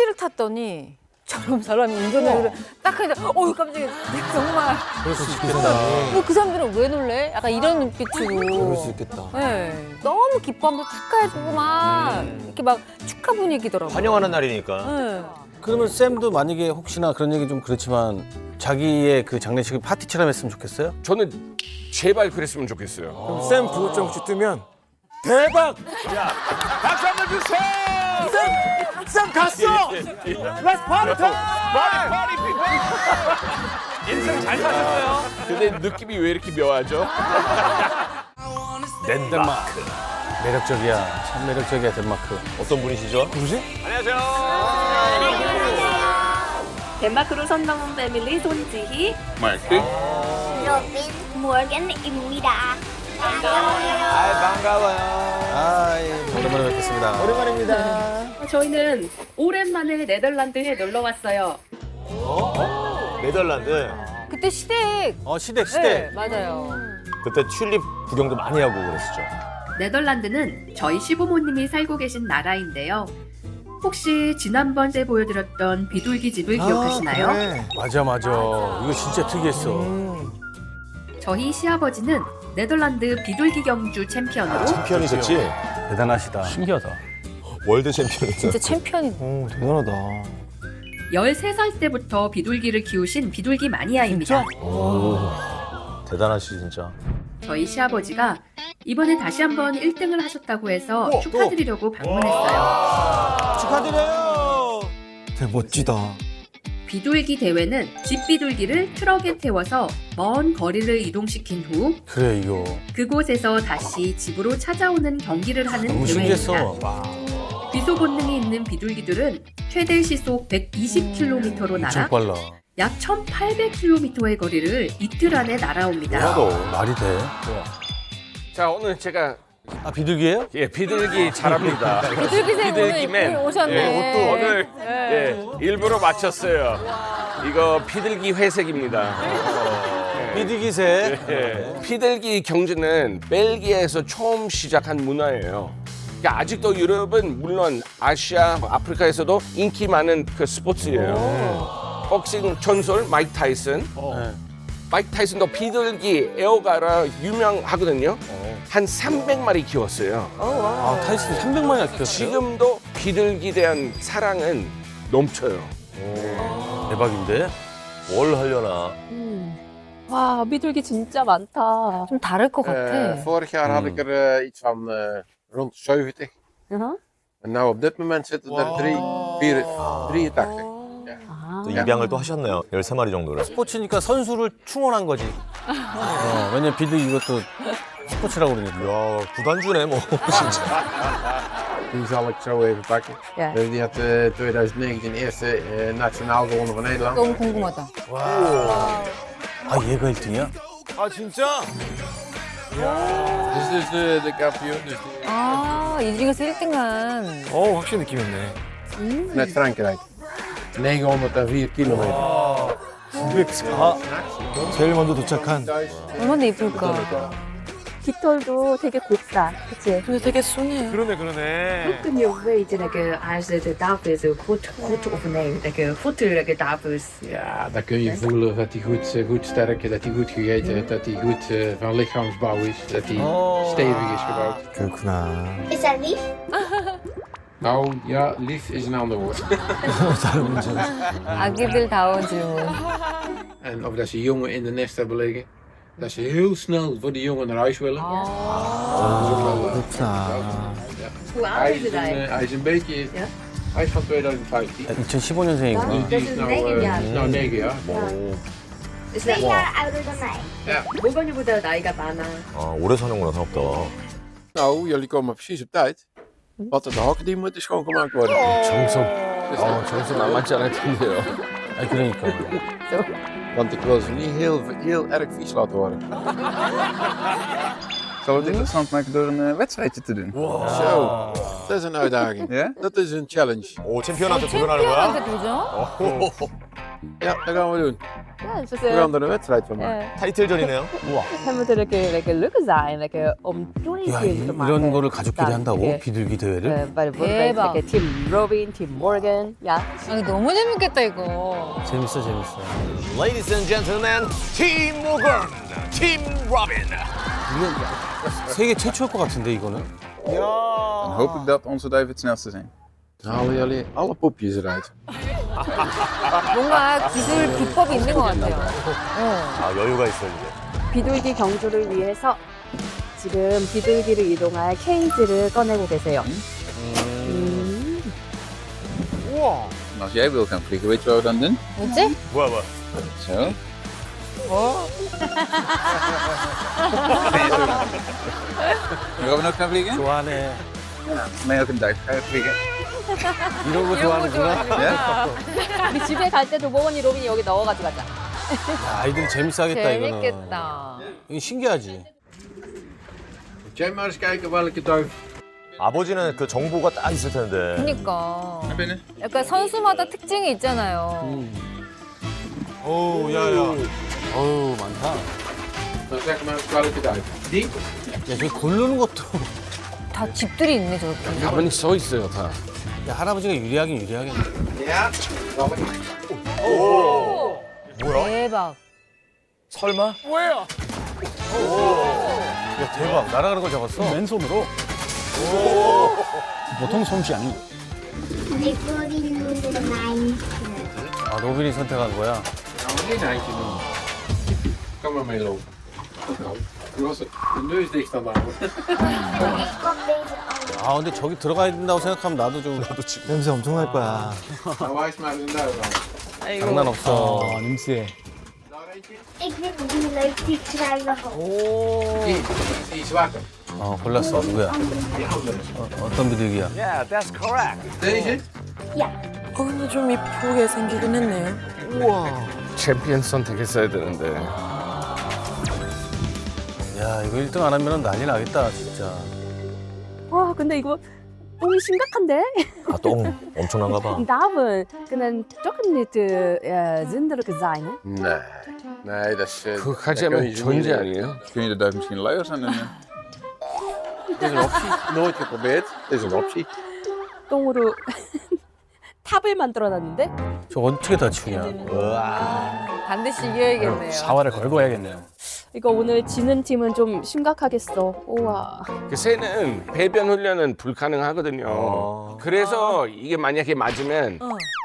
택시를 탔더니 저런 사람이 운전을 딱 하니까 깜짝이야. 정말. 그럴 수 있겠다. 뭐 그 사람들은 왜 놀래? 약간 이런 눈빛으로. 그럴 수 있겠다. 네. 너무 기뻐하면서 축하해주고 막 이렇게 막 축하 분위기더라고요. 환영하는 날이니까. 네. 그러면 쌤도 만약에 혹시나 그런 얘기 좀 그렇지만 자기의 그 장례식을 파티처럼 했으면 좋겠어요? 저는 제발 그랬으면 좋겠어요. 그럼 쌤 부호점 혹시 뜨면 대박! 박수 한번 주세요. 쌤 갔어! Let's party time! 파리 피플. 인생 잘 사셨어요. 근데 느낌이 왜 이렇게 묘하죠? 덴마크. 매력적이야. 참 매력적이야 덴마크. 어떤 분이시죠? 누구지? 안녕하세요. 덴마크로 선 넘은 패밀리 손지희, 마이크. 로빈 모건입니다. 반가워요. 아이, 오랜만에 뵙겠습니다. 오랜만입니다. 저희는 오랜만에 네덜란드에 놀러 왔어요. 네덜란드. 그때 시댁. 시댁, 네, 시댁. 맞아요. 그때 튤립 구경도 많이 하고 그랬었죠. 네덜란드는 저희 시부모님이 살고 계신 나라인데요. 혹시 지난번에 보여드렸던 비둘기 집을 기억하시나요? 그래. 맞아. 이거 진짜 특이했어. 저희 시아버지는 네덜란드 비둘기 경주 챔피언으로 챔피언이셨지? 대단하시다. 신기하다. 월드 챔피언이셨어. 진짜 챔피언이. 대단하다. 13살 때부터 비둘기를 키우신 비둘기 마니아입니다. 대단하시 진짜. 저희 시아버지가 이번에 다시 한번 1등을 하셨다고 해서 축하드리려고 방문했어요. 축하드려요. 되게 멋지다. 비둘기 대회는 집 비둘기를 트럭에 태워서 먼 거리를 이동시킨 후 그래 이거. 그곳에서 다시 집으로 찾아오는 경기를 하는 너무 대회입니다. 신기했어. 비소 본능이 있는 비둘기들은 최대 시속 120km로 엄청 날아 빨라. 약 1800km의 거리를 이틀 안에 날아옵니다. 말이 돼? 자 오늘 제가 비둘기예요? 비둘기 잘합니다. 비둘기생 비둘기맨. 오늘 오셨네. 예, 오늘 네. 일부러 맞췄어요. 이거 비둘기 회색입니다. 비둘기새. 피들기 경주는 벨기에에서 처음 시작한 문화예요. 그러니까 아직도 유럽은 물론 아시아, 아프리카에서도 인기 많은 그 스포츠예요. 복싱 전설 마이크 타이슨. 네. 마이크 타이슨도 비둘기 에어가라 유명하거든요. 한 300마리 키웠어요. 타이슨 300마리나 키웠어요? 지금도 비둘기에 대한 사랑은 넘쳐요. 대박인데? 뭘 하려나. 와, 비둘기 진짜 많다. 좀 다를 것 같아. Vorig jaar had ik er iets van rond de 70. En nou op dit moment zitten er 83. 또 입양을 또 하셨네요. 13마리 정도를. 스포츠니까 선수를 충원한 거지. 왜냐면 비둘기 이것도 스포츠라고 그러니까. 이야, 구단주네 뭐 진짜. Die zal ik zo even pakken. Ja. Die had 2019 eerste nationaal gewonnen van Nederland. 너무 궁금하다. 얘가 1등이야? 아 진짜? Dus de kampioen. Dus 이 중에서 1등한. 확실히 느낌 있네. met Frankrijk. 904 kilometer. 904. 제일 먼저 도착한. 얼마나 예쁠까. 깃털도 되게 곱다. 그치? 근데 되게 순해요. 그러네. Kun je weten dat als de tafel goed opneemt, dat je goed de tafel is. Ja, dan kun je voelen dat hij goed sterk is, dat hij goed gegeten heeft, dat hij goed van lichaamsbouw is, dat hij stevig is gebouwd. 그렇구나. Is dat lief? Nou ja, lief is een ander woord. 아기들다운 질문. En of dat ze jongen in de nest hebben liggen. Dat ze heel snel voor die jongen naar huis willen. Dat is ook wel 그렇구나. Hoe oud hij, is is het eigenlijk? hij is een beetje... Ja? Hij is van 2015. 2015년생이구나. Dus die is nou, 9 jaar. die is nou 9 jaar. Dus 2 jaar ouder dan mij. Ja. 모건이보다 나이가 많아. 오래 사는구나 생각보다. Nou, jullie komen precies op tijd. Want de hokken die moeten schoongemaakt worden. 정석. 정석 만만치 않을 텐데요. 그러니까. Want ik wil ze niet heel erg vies laten worden. Zal het interessant maken door een wedstrijdje te doen? Zo, dat is een uitdaging. Ja? Dat is een challenge. 오, 챔피언한테 도전하는 거야? 챔피언한테 도전? Ja, dat gaan we doen. Ja, het is, We gaan er een wedstrijd van maken. 타이틀전이네요. 우와. we moeten lekker lukken zijn, lekker om 야, toeristen te maken. 이런 거를 가족끼리 한다고? 이렇게, 비둘기 대회를? bijvoorbeeld 대박. lekker Team Robin, Team Morgan. Ja, 아니, 너무 재밌겠다, 이거. 재밌어, 재밌어. Ladies and gentlemen, 팀 모건, 팀 로빈. 이게 세계 최초일 것 같은데, 이거는? Dan hoop ik dat onze duiven het snelste zijn. Dan halen jullie alle poepjes eruit. 뭔가 기술 비법이 있는 것 같아요. 아, 여유가 있어요, 이제. 비둘기 경주를 위해서 지금 비둘기를 이동할 케이지를 꺼내고 계세요. En als jij wil gaan vliegen, weet je wat we dan doen? 뭐지? 뭐야, 뭐야. Zo. Robin ook gaan vliegen? 좋아하네. Ja, mij ook een duif. Ga je vliegen? 이런 거 좋아하는구나. Ja? 우리 집에 갈 때도 모건이 로빈이 여기 넣어가지고 가자. 야, 아이들이 재밌어 하겠다, 이거는. 재밌겠다. 이거 신기하지? Moet jij maar eens kijken welke duif. 아버지는 그 정보가 딱 있을 텐데. 그니까. Naar binnen. 약간 선수마다 특징이 있잖아요. 어우, 야, 야. 어우, 많다. Dan zeg maar eens welke duif. Die? 야, 저기 고르는 것도. 다 집들이 있네, 저렇게. 가만히 서 있어요, 다. 야, 할아버지가 유리하긴 유리하겠네. Ja. 대박. 설마? 야, 대박. 날아가는 걸 잡았어? 맨손으로. 보통 솜씨 아니고. Ik wil die noemen de mijn. 아, 로빈이 선택한 거야? Gaan we geen eindje doen. Kom maar mee lopen. Nou, je was de neus dicht aan het houden. Kom deze aan. 아, 근데 저기 들어가야 된다고 생각하면 나도 좀. 냄새 엄청 날 거야. Nou, wijs maar een duif aan. 장난 없어. 냄새. Daar eentje. Ik vind die leuk, die kruilige. Die zwarte. 어, 골랐어. 누구야? 어떤 비둘기야? Yeah, that's correct. Deze? Ja. 근데 좀 이쁘게 생기긴 했네. 챔피언 선택했어야 되는데. 야, 이거 1등 안 하면 난리 나겠다, 진짜. 와, 근데 이거 똥이 심각한데? 아, 똥 엄청난가 봐. Duiven kunnen toch niet zindelijk zijn, hè? Nee. Nee, dat is... 그거 dat 가지 kun 않으면 je ze niet 존재 leren. 아니에요? Kun je de duif misschien luiers aan doen? Het is een optie. Nooit geprobeerd. Het is een optie. 똥으로 탑을 만들어놨는데? 저 어떻게 다치냐? 반드시 이겨야겠네요. 사활을 걸고 해야겠네요. 이거 오늘 지는 팀은 좀 심각하겠어. 우와. 그 새는 배변 훈련은 불가능하거든요. 그래서 이게 만약에 맞으면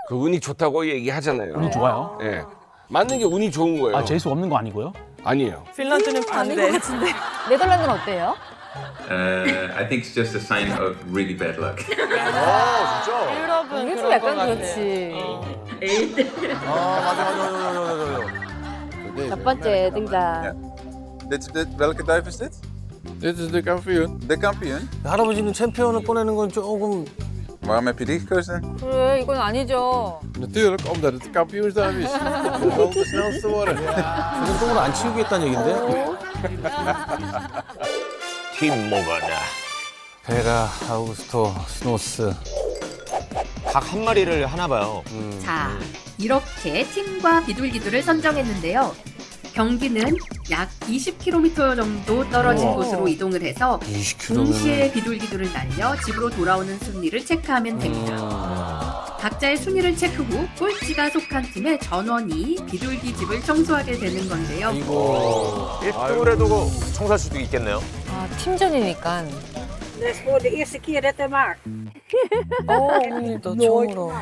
그 운이 좋다고 얘기하잖아요. 운이 좋아요? 예. 맞는 게 운이 좋은 거예요. 아, 재수 없는 거 아니고요? 아니에요. 핀란드는 아닌 것 같은데. 네덜란드는 어때요? I think it's just a sign of really bad luck. 이게 좀 약간 그렇지. 첫 번째 등장. Welke duif is dit? Dit is de kampioen. De kampioen. 할아버지는 챔피언을 꺼내는 건 조금. Waarom heb je die gekozen? 그래, 이건 아니죠. Natuurlijk, omdat het de kampioensduif is. Dat wil de snelste worden. 이건 똥을 안 치우겠다는 얘긴데? 팀 모건. 베라, 아우구스토, 스노스. 각 한 마리를 하나 봐요. 자, 이렇게 팀과 비둘기들을 선정했는데요. 경기는 약 20km 정도 떨어진 곳으로 이동을 해서 20km 면. 동시에 비둘기들을 날려 집으로 돌아오는 순위를 체크하면 됩니다. 각자의 순위를 체크 후 꼴찌가 속한 팀의 전원이 비둘기 집을 청소하게 되는 건데요. 이거. 1등을 해도 청소할 수도 있겠네요. 아, 팀전이니까. 오늘도 처음으로.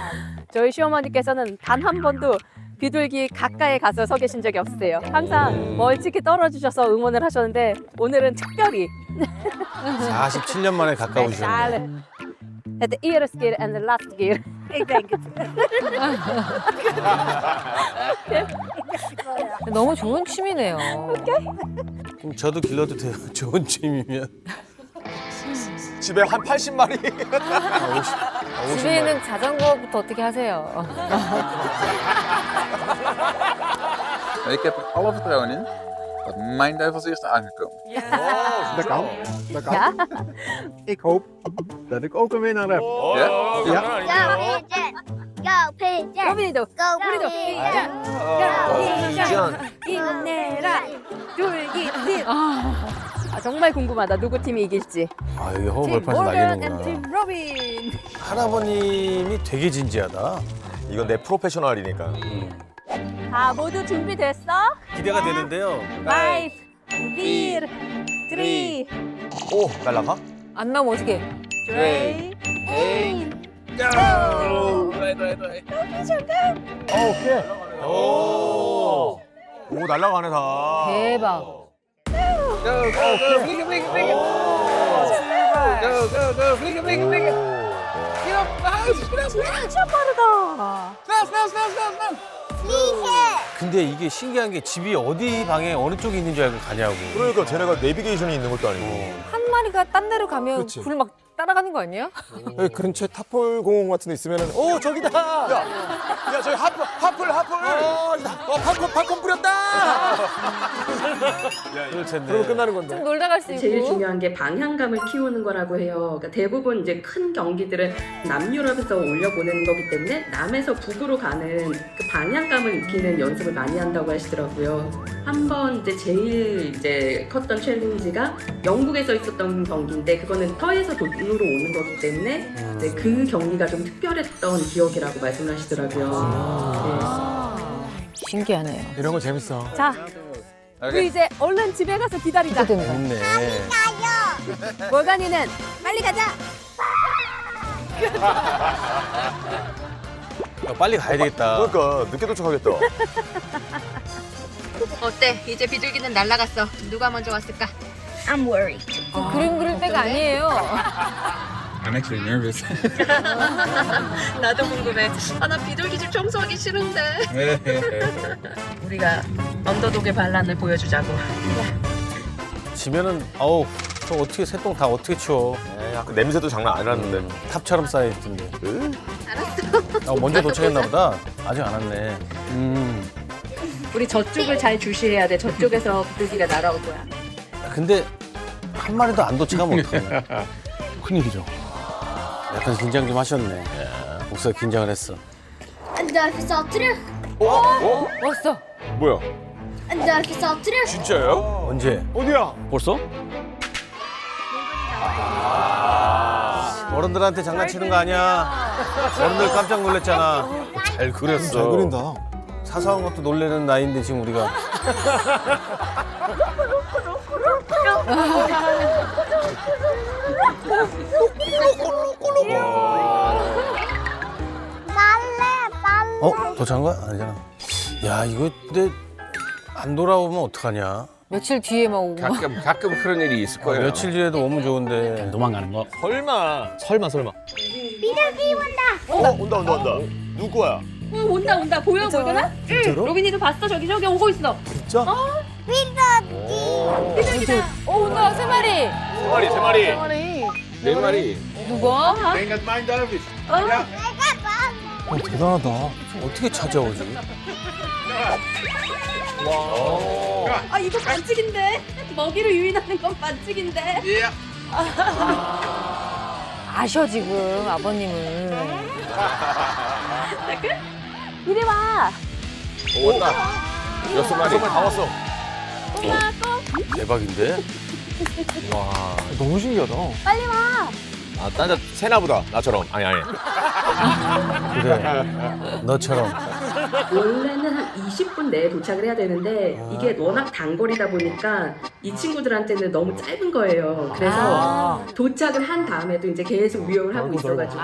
저희 시어머니께서는 단 한 번도 비둘기 가까이 가서 서 계신 적이 없으세요. 항상 멀찍이 떨어지셔서 응원을 하셨는데 오늘은 특별히 47년 만에 가까우셨네. Het eerste keer en de laatste keer. Ik denk het. 너무 좋은 취미네요. 그럼 저도 길러도 돼요. 좋은 취미면. 집에 한 80마리. 집에 있는 자전거부터 어떻게 하세요? Ik heb er alle vertrouwen in dat mijn duif als eerste aangekomen. Dat kan. Dat kan. Ja? Ik hoop dat ik ook een winnaar heb. Ja? Ja. Ja, Go Pigeon. 로빈이도 Go 우리도 Pigeon. 힘내라 둘기팀. 정말 궁금하다. 누구 팀이 이길지. 아 여기 허브 팀 벌판에서 모건 앤 날리는구나. 팀 로빈. 할아버님이 되게 진지하다. 이건 내 프로페셔널이니까. 자, 모두 준비됐어? 기대가 되는데요. 5, 4, 3, 오, 날라가? 안 나오면 어떡해. 2, 1. 오, 날라가네 다. 대박. 진짜 빠르다. 근데 이게 신기한 게 집이 어디 방에 어느 쪽에 있는 줄 알고 가냐고. 그러니까 쟤네가 내비게이션이 있는 것도 아니고. 한 마리가 딴 데로 가면 그렇지. 불 막 따라가는 거 아니야? 근처에 탑폴 공원 같은 데 있으면은 저기다. 야 저기 하플. 팝콘 뿌렸다. 그럴 텐데. 그러면 끝나는 건데. 좀 놀다 갈 수 있고. 제일 중요한 게 방향감을 키우는 거라고 해요. 그러니까 대부분 이제 큰 경기들은 남유럽에서 올려보내는 거기 때문에 남에서 북으로 가는 그 방향감을 익히는 연습을 많이 한다고 하시더라고요. 한번 이제 제일 이제 컸던 챌린지가 영국에서 있었던 경기인데 그거는 터에서 돈으로 오는 거기 때문에 이제 그 경기가 좀 특별했던 기억이라고 말씀하시더라고요. 신기하네요. 이런 거 재밌어. 자, 우리 이제 얼른 집에 가서 기다리자. 재밌네. 월간이는 빨리 가자. 야, 빨리 가야 되겠다. 그러니까 늦게 도착하겠다. 어때? 이제 비둘기는 날아갔어. 누가 먼저 왔을까? I'm worried. 그림 그릴 때가 아니에요. I'm actually nervous. 나도 궁금해. 나 비둘기 집 청소하기 싫은데. 우리가 언더독의 반란을 보여주자고. 지면은 아우 저 어떻게 새똥 다 어떻게 치워. 에이, 아까 냄새도 장난 아니었는데. 탑처럼 쌓여있던데. 알았어. 먼저 도착했나 보다. 아직 안 왔네. 우리 저쪽을 잘 주시해야 돼. 저쪽에서 비둘기가 날아올 거야. 근데 한 마리도 안 도착하면 어떡하냐. 큰일이죠. 약간 긴장 좀 하셨네. 목소리 긴장을 했어. Een duif is al terug. 왔어. 뭐야? Een duif is al terug. 진짜요? 언제? 어디야? 벌써? 어른들한테 장난치는 거 아니야. 어른들 깜짝 놀랐잖아. 잘 그렸어. 잘 그린다. 사소한 것도 놀래는 나이인데 지금 우리가. 도착한 거야? 아니잖아. 야 이거 근데 안 돌아오면 어떡하냐. 며칠 뒤에만 오고. 가끔 그런 일이 있을 거예요. 며칠 뒤에도 오면 좋은데. 도망가는 거. 설마. 비둘기 온다. 온다. 누구야? 온다. 보여, 보이거나? 응. 로빈이도 봤어. 저기 오고 있어. 진짜? 비둘기다. 온다. 세 마리. 세 마리. 네 마리. 누가? 대단하다. 어떻게 찾아오지? 이거 반칙인데. 먹이로 유인하는 건 반칙인데. 아셔 지금 아버님은. 이리 와. 왔다. 6마리. 다 왔어. 대박인데? 너무 신기하다. 빨리 와. 아, 딴 새나보다 나처럼. 아니. 그래. 너처럼. 원래는 한 20분 내에 도착을 해야 되는데 이게 워낙 단거리다 보니까 이 친구들한테는 너무 짧은 거예요. 그래서 도착을 한 다음에도 이제 계속 위협을 하고 있어가지고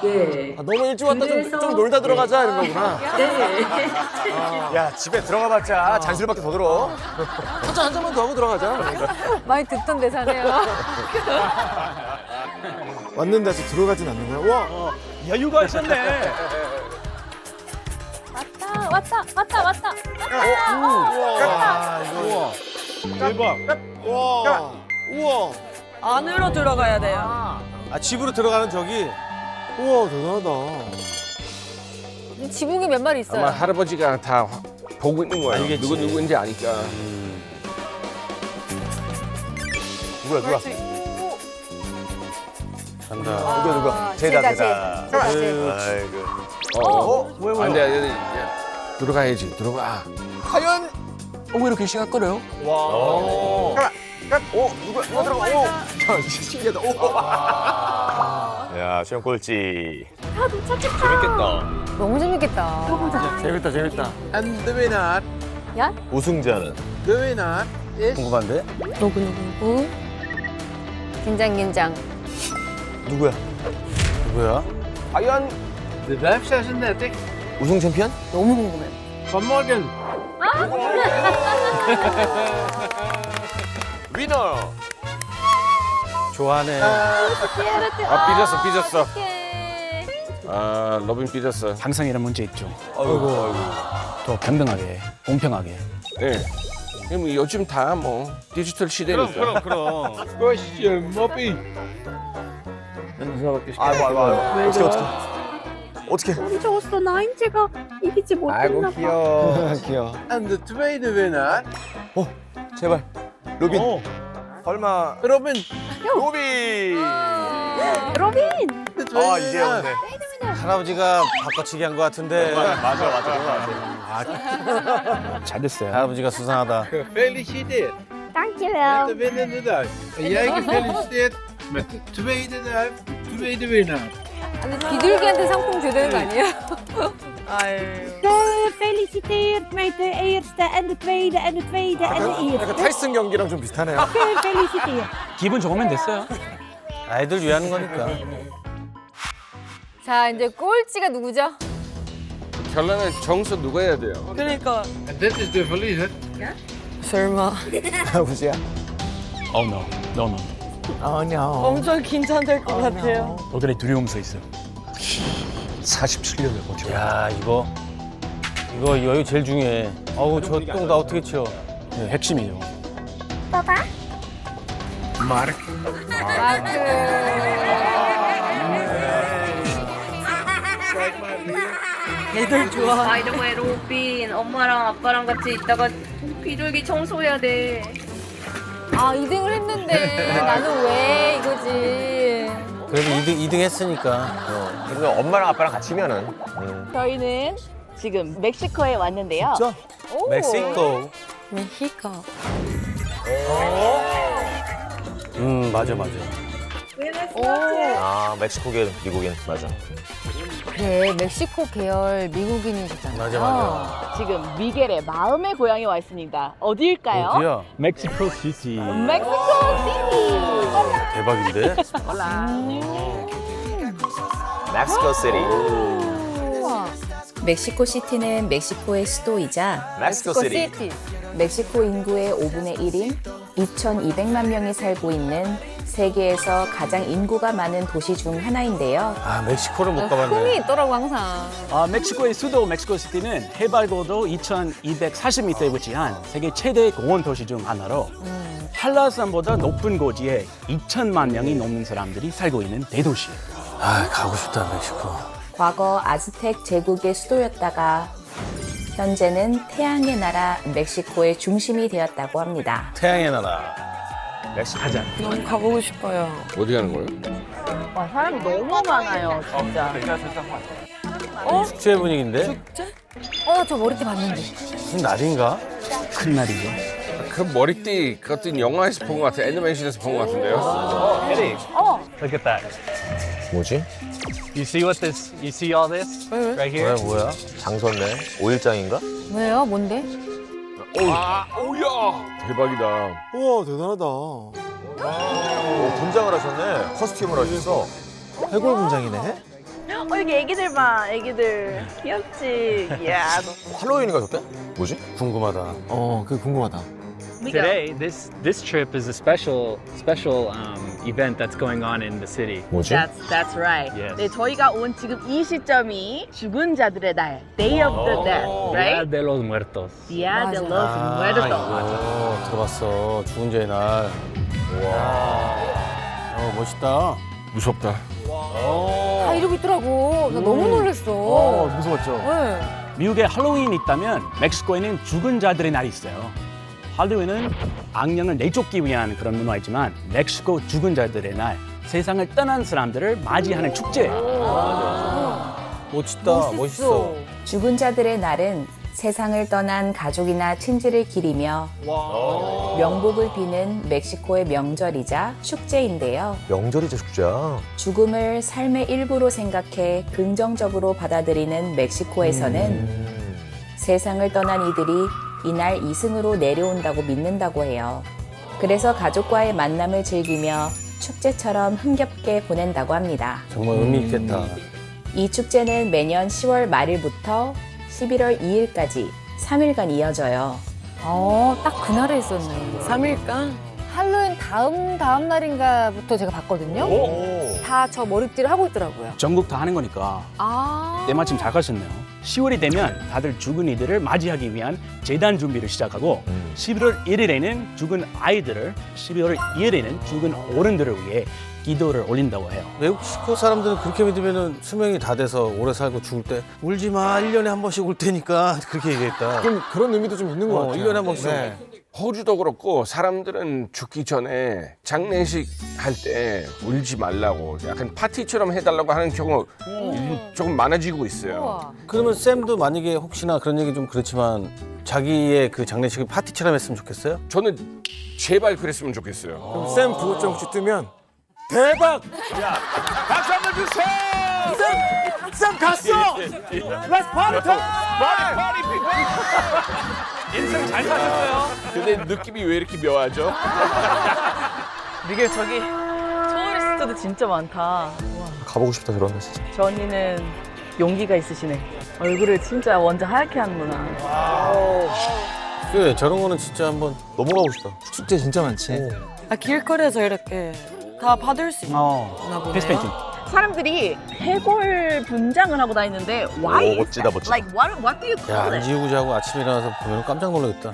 예. 너무 일찍 왔다. 그래서- 좀 놀다 들어가자 이런 거구나. 네. 야, 집에 들어가봤자 잔술밖에 더 들어. 한 잔만 더 하고 들어가자. 많이 듣던 대사네요. 왔는데 아직 들어가진 않는 거야? 와, 여유가 있었네. 왔다. 대박. 우와. 안으로 들어가야 돼요. 아 집으로 들어가는 저기. 우와, 대단하다. 지붕이 몇 마리 있어요. 아마 할아버지가 다 보고 있는 거예요. 알겠지. 누구인지 아니까. 누구야? 간다. 누가? 제다. 제다. 아이고. 안 돼. 들어가야지. 들어가. 과연? 왜 이렇게 시각거려요? 와. 누가 들어가? 오. 자, 신기하다. 오. 야, 수영 꼴찌. 재밌겠다. 너무 재밌겠다. 재밌다. And the winner, 우승자는 the winner is 궁금한데? 누구? 긴장. 누구야? 누구야? 과연 de 536 우승 챔피언? 너무 궁금해. van morgen. 위너. 좋아하네. 삐졌어. 아, 로빈 삐졌어. 항상 이런 문제 있죠. 아이고. 더 평등하게, 공평하게. 예. 뭐 요즘 다 뭐 디지털 시대니까. 그럼. Question, moppie. 아이고. 어떻게? 우리 적었어. 나 인제가 이기지 못했나 봐. 귀여워. En de tweede winnaar, 제발. 로빈. 설마. Robin. 로빈. 로빈! De tweede 아, 이제 winnaar. 오네. 할아버지가 바꿔치기 한 것 같은데. 잘 됐어요. 할아버지가 수상하다. Gefeliciteerd Dankjewel. met de winnende duif. En jij gefeliciteerd met de tweede duif, tweede winnaar. 근데 비둘기한테 상품 줘야 되는 거 아니에요? Gefeliciteerd met de eerste en de tweede en de tweede en de eerste. 약간 타이슨 경기랑 좀 비슷하네요. Gefeliciteerd. 기분 좋으면 됐어요. 아이들 위하는 거니까. 자, 이제 꼴찌가 누구죠? 결론은 정수 누가 해야 돼요? En dit is de verliezer. 설마. 아버지야. Oh no. 엄청 긴장될 것 같아요. 너들의 두려움서 있어. 47년을 거쳐. 야, 이거 여유 제일 중요해. 어우, 저 똥 나 어떻게 치워? 네, 핵심이에요. Mark. 애들 좋아. 바이 더 웨이 로빈 엄마랑 아빠랑 같이 있다가 비둘기 청소해야 돼. 아, 2등을 했는데 나는 왜 이거지. 그래도 2등 했으니까. 그래도 엄마랑 아빠랑 같이면은. 저희는 지금 멕시코에 왔는데요. 오. 멕시코. 멕시코. 맞아. 아, 멕시코계, 미국인. 맞아. 그래, 멕시코 계열 미국인이시잖아. 맞아. 지금 미겔의 마음의 고향에 와 있습니다. 어디일까요? 어디야? 멕시코 시티. 멕시코 시티. 대박인데? 멕시코 시티. 멕시코 시티는 멕시코의 수도이자 멕시코 시티. 멕시코 인구의 5분의 1인 2,200만 명이 살고 있는 세계에서 가장 인구가 많은 도시 중 하나인데요. 아, 멕시코를 못 흠이 가봤네. 있더라고, 항상. 멕시코의 수도 멕시코 시티는 해발고도 2,240m에 위치한 세계 최대 공원 도시 중 하나로 한라산보다 높은 고지에 2천만 명이 넘는 사람들이 살고 있는 대도시예요. 아, 가고 싶다, 멕시코. 과거 아즈텍 제국의 수도였다가 현재는 태양의 나라 멕시코의 중심이 되었다고 합니다. 태양의 나라. 멕시코. 가자. 너무 가보고 싶어요. 어디 가는 거예요? 와, 사람 너무 많아요, 진짜. 축제 분위기인데? 저 머리띠 봤는데. 무슨 날인가? 큰 날이죠. 그 머리띠 그것도 영화에서 본 것 같아요. 애니메이션에서 본 것 같은데요. Look at that. 뭐지? You see all this right here? 뭐야? 장선네. 5일장인가? 왜요? 뭔데? 오야 대박이다. 우와, 대단하다. 오, 분장을 하셨네. 커스튬을 하셨어. 해골 분장이네. 여기 애기들 봐, 애기들. 귀엽지? 이야. 할로윈인가 저때? 뭐지? 궁금하다. 그게 궁금하다. Today, this trip is a special event that's going on in the city. 뭐지? That's right. Yes. 네, 저희가 온 지금 이 시점이 죽은 자들의 날, Day of the Dead, Dia right? de los Muertos. Dia de los 아, Muertos. 이거 들어봤어. 죽은 자의 날. 와. 멋있다. 무섭다. 다 이러고 있더라고. 나 너무 놀랐어. 무서웠죠. 네. 미국에 할로윈이 있다면 멕시코에는 죽은 자들의 날이 있어요. 할로윈은 악령을 내쫓기 위한 그런 문화이지만 멕시코 죽은 자들의 날, 세상을 떠난 사람들을 맞이하는 축제예요. 멋있다. 멋있어. 죽은 자들의 날은 세상을 떠난 가족이나 친지를 기리며 명복을 비는 멕시코의 명절이자 축제인데요. 명절이죠, 축제야. 죽음을 삶의 일부로 생각해 긍정적으로 받아들이는 멕시코에서는 세상을 떠난 이들이 이날 이승으로 내려온다고 믿는다고 해요. 그래서 가족과의 만남을 즐기며 축제처럼 흥겹게 보낸다고 합니다. 정말 의미 있겠다. 이 축제는 매년 10월 말일부터 11월 2일까지 3일간 이어져요. 딱 그날에 있었네. 3일간? 할로윈 다음 날인가부터 제가 봤거든요. 다 저 머리띠를 하고 있더라고요. 전국 다 하는 거니까 때마침 잘 가셨네요. 10월이 되면 다들 죽은 이들을 맞이하기 위한 재단 준비를 시작하고 11월 1일에는 죽은 아이들을, 12월 2일에는 죽은 어른들을 위해 기도를 올린다고 해요. 멕시코 사람들은 그렇게 믿으면 수명이 다 돼서 오래 살고 죽을 때 울지 마, 1년에 한 번씩 올 테니까 그렇게 얘기했다. 좀 그런 의미도 좀 있는 것 같아요. 1년에 한 번씩. 네. 호주도 그렇고 사람들은 죽기 전에 장례식 할 때 울지 말라고 약간 파티처럼 해달라고 하는 경우 조금 많아지고 있어요. 그러면 쌤도 만약에 혹시나 그런 얘기 좀 그렇지만 자기의 그 장례식을 파티처럼 했으면 좋겠어요? 저는 제발 그랬으면 좋겠어요. 그럼 쌤 부고점 혹시 뜨면 대박! 박수 한번 주세요! 쌤 갔어! Let's party time! 파리 인생 잘 사셨어요. 근데 느낌이 왜 이렇게 묘하죠? 미겔 저기 토리스트도 진짜 많다. 가보고 싶다, 저런 거 진짜. 전이는 용기가 있으시네. 얼굴을 진짜 완전 하얗게 하는구나. 그래, 저런 거는 진짜 한번 넘어가고 싶다. 축제 진짜 많지. 길거리에서 이렇게 다 받을 수 있나 보네요. 페이스페인팅. 사람들이 해골 분장을 하고 다니는데 why? 오, 멋지다, 멋지다. Like what do you 야, call 안 it? 지우고 자고 아침에 일어나서 보면 깜짝 놀라겠다.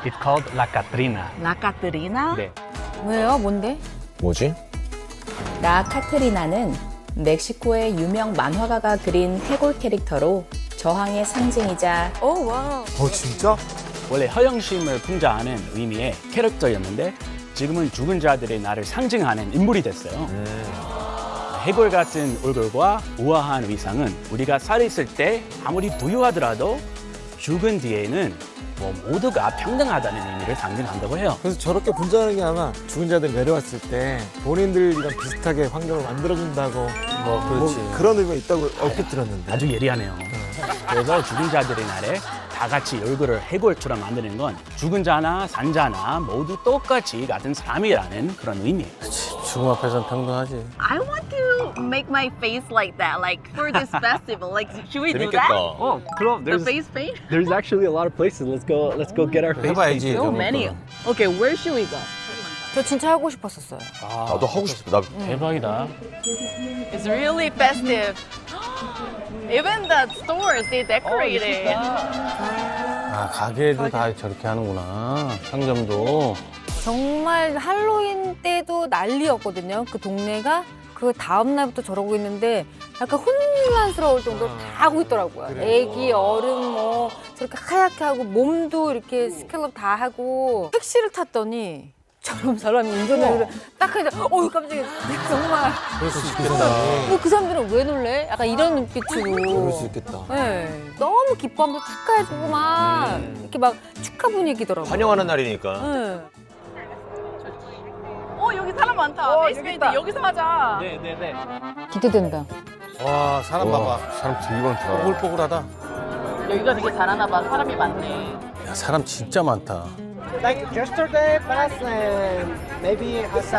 It's called La Catrina. 라카트리나? 네. 왜요? 뭔데? 뭐지? 라 카트리나는 멕시코의 유명 만화가가 그린 해골 캐릭터로 저항의 상징이자 오, 와우. 진짜? 원래 허영심을 풍자하는 의미의 캐릭터였는데 지금은 죽은 자들의 날을 상징하는 인물이 됐어요. 해골 같은 얼굴과 우아한 의상은 우리가 살아있을 때 아무리 부유하더라도 죽은 뒤에는 모두가 평등하다는 의미를 상징한다고 해요. 그래서 저렇게 분장하는 게 아마 죽은 자들 내려왔을 때 본인들이랑 비슷하게 환경을 만들어준다고 그렇지. 그런 의미가 있다고 얼핏 들었는데. 아주 예리하네요. 그래서 죽은 자들의 날에 다 같이 얼굴을 해골처럼 만드는 건 죽은 자나 산 자나 모두 똑같이 같은 사람이라는 그런 의미예요. 죽음 앞에서는 평등하지. I want to make my face like that, like for this festival. Like, should we do that? Oh, 그럼 The face paint? there's actually a lot of places. Let's go get our face 해봐야지. So many. Okay, where should we go? 저 진짜 하고 싶었었어요. 나도 하고 싶다. 대박이다. It's really festive. Even the stores, they decorated. 아, 가게도 다 저렇게 하는구나. 상점도. 정말 할로윈 때도 난리였거든요. 그 동네가 그 다음 날부터 저러고 있는데 약간 혼란스러울 정도로 다 하고 있더라고요. 애기, 어른 뭐 저렇게 하얗게 하고 몸도 이렇게 스캘럽 다 하고 택시를 탔더니 저런 사람이 운전을 딱 하니까 깜짝이야. 정말. 그럴 수 있겠다. 그 사람들은 왜 놀래? 약간 이런 눈빛으로. 그럴 수 있겠다. 네. 너무 기뻐하면서 축하해주고 막 이렇게 막 축하 분위기더라고요. 환영하는 날이니까. 네. 여기 사람 많다. 페이스 페인트 여기서 하자. 네네네. 기대된다. 와, 사람 봐봐. 사람 되게 많다. 뽀글뽀글하다. 여기가 되게 잘하나 봐. 사람이 많네. 야, 사람 진짜 많다. Like yesterday, past maybe has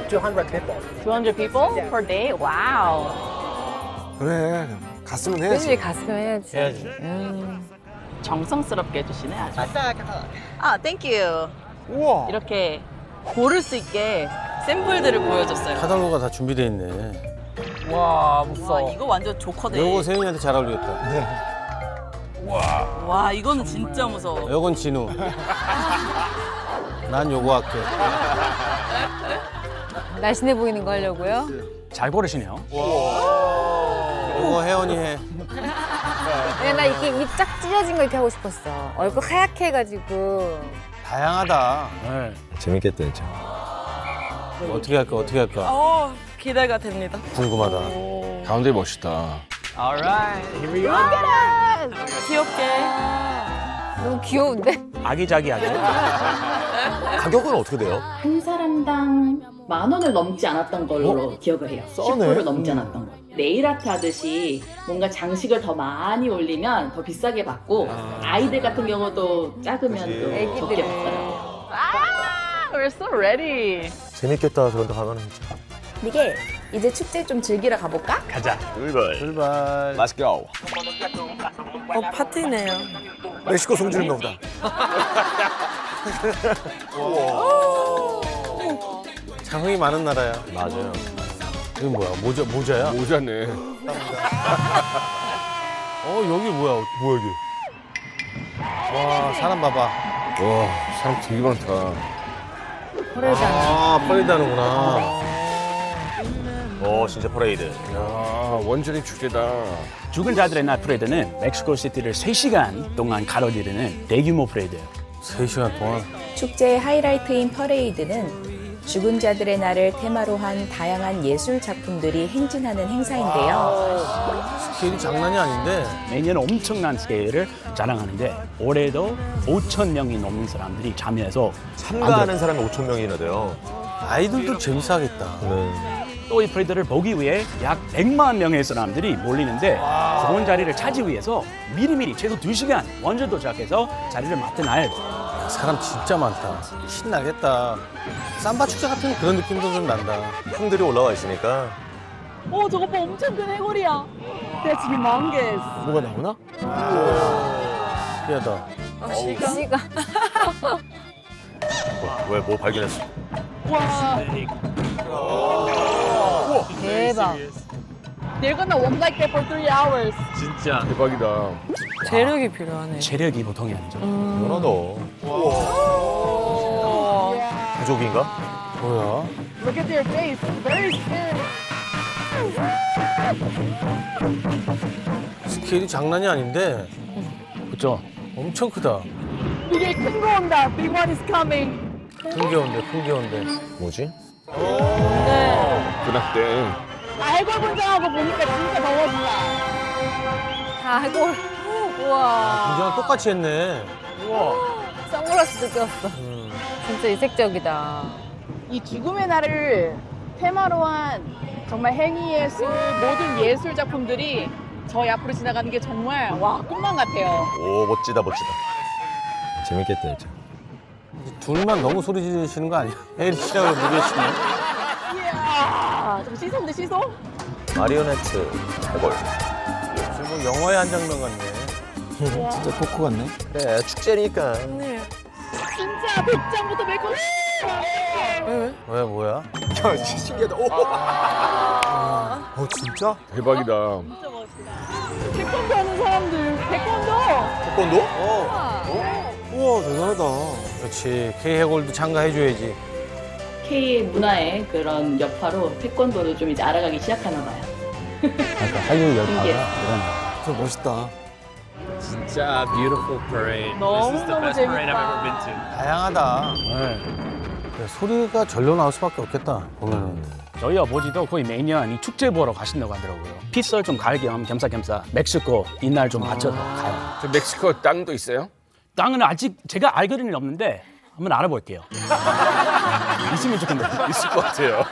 200 people. 200 people per day? Wow. 그래. 갔으면 해야지. 그치, 갔으면 해야지. 정성스럽게 해주시네 아주. 아, thank you. 우와. 이렇게 고를 수 있게 샘플들을 보여줬어요. 카달로가 다 준비돼 있네. 와, 무서워. 와, 이거 완전 조커네. 요거 세윤이한테 잘 어울리겠다. 네. 와, 이거는 진짜 무서워. 요건 진우. 난 요거 할게. 날씬해 보이는 거 하려고요? 잘 고르시네요. 요거 혜원이 해. 나 이렇게 입 쫙 찢어진 거 이렇게 하고 싶었어. 얼굴 하얗게 해가지고. 다양하다. 네. 재밌겠다, 진짜. 어떻게 할까? 기대가 됩니다. 궁금하다. 가운데 멋있다. All right, here we go. 귀엽게. 너무 귀여운데? 아기자기하게. 가격은 어떻게 돼요? 한 사람당 10,000원을 넘지 않았던 걸로 기억을 해요. 싸네. 10%를 넘지 않았던 거. 네일 아트 하듯이 뭔가 장식을 더 많이 올리면 더 비싸게 받고 아이들 같은 경우도 작으면 또 적게 받더라고요. We're so ready. 재밌겠다 저런데 가면은 진짜. 미겔, 이제 축제 좀 즐기러 가볼까? 가자. 출발. Let's go. 파티네요. 멕시코 송지는 보다. 장흥이 많은 나라야. 맞아요. 이건 뭐야? 모자야? 모자네. 여기 뭐야 여기? 와, 사람 봐봐. 와, 사람 되게 많다. 퍼레이드 하나. 아, 퍼레이드 하는구나. 진짜 퍼레이드. 야, 완전히 축제다. 죽은 자들의 날 프레이드는 멕시코시티를 3시간 동안 가로지르는 대규모 프레이드예요. 3시간 동안. 축제의 하이라이트인 퍼레이드는 죽은 자들의 날을 테마로 한 다양한 예술 작품들이 행진하는 행사인데요. 스케일이 장난이 아닌데. 매년 엄청난 스케일을 자랑하는데 올해도 5,000명이 넘는 사람들이 참여해서 참가하는 사람이 5,000명이나 돼요. 아이들도 재밌어 하겠다. 또 이 프레이드를 보기 위해 약 100만 명의 사람들이 몰리는데 좋은 자리를 차지 위해서 미리미리 최소 2시간 먼저 도착해서 자리를 맡은 날 사람 진짜 많다. 신나겠다. 삼바 축제 같은 그런 느낌도 좀 난다. 품들이 올라와 있으니까. 저거 봐, 엄청 큰 해골이야. That's humongous. 뭐가 나오나? 신기하다. 시가. 왜 뭐 발견했어? 와. 대박. They're gonna walk like that for 3 hours. 진짜 대박이다. 재력이 필요하네. 체력이 보통이 아니죠. 대단하다. 부족인가? 뭐야? Look at their face. Very scared. 스케일이 장난이 아닌데. 그렇죠? 엄청 크다. 이게 큰 거 온다. Big one is coming. 큰 게 온대. 뭐지? 그날 때. 해골 분장하고 보니까 진짜 더워진다. 해골. 우와. 분장을 똑같이 했네. 선글라스도 꼈어. 진짜 이색적이다. 이 죽음의 날을 테마로 한 정말 행위예술, 모든 예술 작품들이 저희 앞으로 지나가는 게 정말 와 꿈만 같아요. 오 멋지다. 재밌겠다 진짜. 둘만 너무 소리 지르시는 거 아니야? 에이 씨라고 누구시네. 이야, 저 시소인데 시소? 마리오네트 해골. 지금 영화의 한 장면 같네. 진짜 포크 같네. 그래 축제니까. 네. 진짜 100장부터 메고. 왜 뭐야? 야 신기하다. 오. 진짜? 대박이다. 진짜 멋있다. 태권도 하는 사람들. 태권도. 태권도? 우와 대단하다. 그렇지. K 해골도 참가해줘야지. K의 문화의 그런 여파로 태권도를 좀 이제 알아가기 시작하나 봐요. 약간 한류 열파가 이게. 일어나. 저 멋있다. 진짜 beautiful parade. This 너무 is the best parade I've ever been to. 다양하다. 소리가 절로 나올 수밖에 없겠다. 보면은. 저희 아버지도 거의 매년 이 축제 보러 가신다고 하더라고요. 핏살 좀 갈 겸 겸사겸사 멕시코 이날 좀 맞춰서 가요. 저 멕시코 땅도 있어요? 땅은 아직 제가 알거리는 없는데 한번 알아볼게요. 있으면 좋겠네요. 있을 것 같아요.